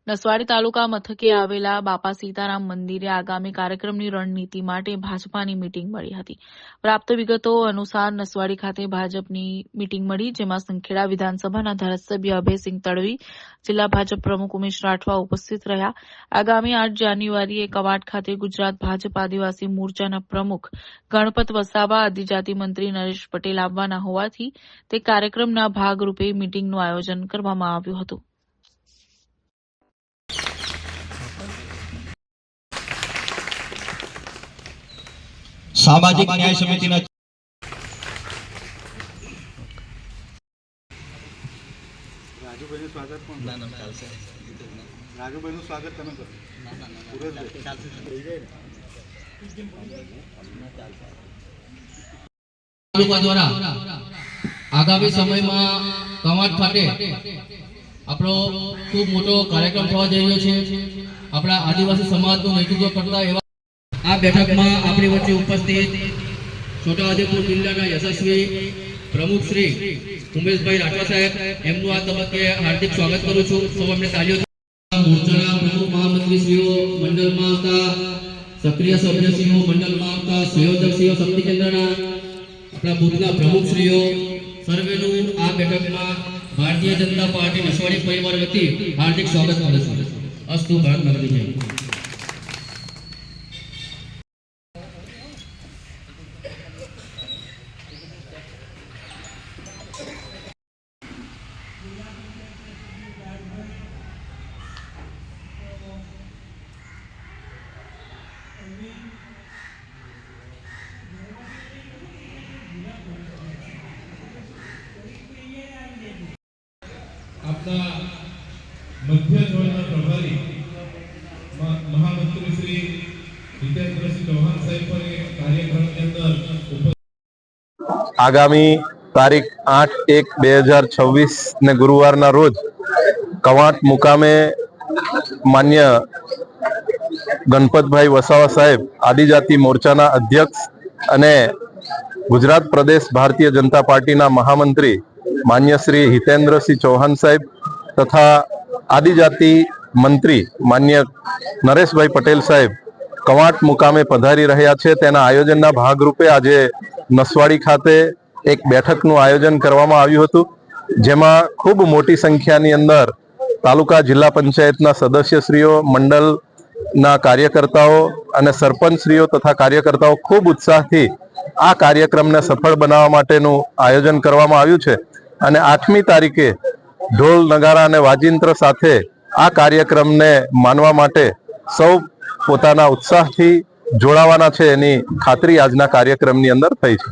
નસવાડી તાલુકા મથકે આવેલા બાપા સીતારામ મંદિરે આગામી કાર્યક્રમની રણનીતિ માટે ભાજપાની મીટિંગ મળી હતી। પ્રાપ્ત વિગતો અનુસાર નસવાડી ખાતે ભાજપની મીટિંગ મળી, જેમાં સંખેડા વિધાનસભાના ધારાસભ્ય અભયસિંહ તડવી, જિલ્લા ભાજપ પ્રમુખ ઉમેશ રાઠવા ઉપસ્થિત રહ્યા। આગામી 8 જાન્યુઆરીએ કવાંટ ખાતે ગુજરાત ભાજપ આદિવાસી મોરચાના પ્રમુખ ગણપત વસાવા, આદિજાતિ મંત્રી નરેશ પટેલ આવવાના હોવાથી તે કાર્યક્રમના ભાગરૂપે મીટિંગનું આયોજન કરવામાં આવ્યું હતું। सामाजिक न्याय समितिना રાજુભાઈનું સ્વાગત પણ ના ચાલશે। રાજુભાઈનું સ્વાગત તમે કરો તાલુકા દ્વારા આગામી સમયમાં કવાંટ ખાતે આપણો ખૂબ મોટો કાર્યક્રમ થવા જઈ રહ્યો છે। આપણા આદિવાસી સમાજનું નેતૃત્વ કરતા એવા આ બેઠકમાં આપણી વચ્ચે ઉપસ્થિત છોટાઉદેપુર જિલ્લાના યશસ્વી પ્રમુખ શ્રી ઉમેશભાઈ રાઠવા સાહેબ, એમનું આ તબક્કે હાર્દિક સ્વાગત કરું છું। સૌ અમને તાળીઓ। મોરચાના પ્રમુખ મહામંત્રીશ્રીઓ, મંડળમાં આવતા સક્રિય સભ્યશ્રીઓ, મંડળમાં આવતા સંયોજકશ્રીઓ, શક્તિ કેન્દ્રના આપણા બુથના પ્રમુખશ્રીઓ, સર્વેનું આ બેઠકમાં ભારતીય જનતા પાર્ટી નસવાડી પરિવાર વતી હાર્દિક સ્વાગત કરું છું। અસ્તુ ભારત નગરી જય। આપના મધ્ય ઝોનના પ્રભારી મહામંત્રી શ્રી હિતેન્દ્રસિંહ ચૌહાણ સાહેબ પર કાર્યક્રમની અંદર આગામી તારીખ 8/1/2026 ને ગુરુવારના રોજ કવાંટ મુકામે માન્ય ગણપતભાઈ વસાવા સાહેબ, આદિજાતિ મોરચાના અધ્યક્ષ અને ગુજરાત પ્રદેશ ભારતીય જનતા પાર્ટીના મહામંત્રી માન્ય શ્રી હિતેન્દ્રસિંહ ચૌહાણ સાહેબ તથા આદિજાતિ મંત્રી માન્ય નરેશભાઈ પટેલ સાહેબ કવાંટ મુકામે પધારી રહ્યા છે। તેના આયોજનના ભાગરૂપે આજે નસવાડી ખાતે એક બેઠકનું આયોજન કરવામાં આવ્યું હતું, જેમાં ખૂબ મોટી સંખ્યાની અંદર તાલુકા જિલ્લા પંચાયતના સદસ્યશ્રીઓ, મંડળના કાર્યકર્તાઓ અને સરપંચશ્રીઓ તથા કાર્યકર્તાઓ ખૂબ ઉત્સાહથી આ કાર્યક્રમને સફળ બનાવવા માટેનું આયોજન કરવામાં આવ્યું છે અને 8મી તારીખે ઢોલ નગારા અને વાજિંત્ર સાથે આ કાર્યક્રમને માનવા માટે સૌ પોતાના ઉત્સાહથી જોડાવાના છે, એની ખાતરી આજના કાર્યક્રમની અંદર થઈ છે।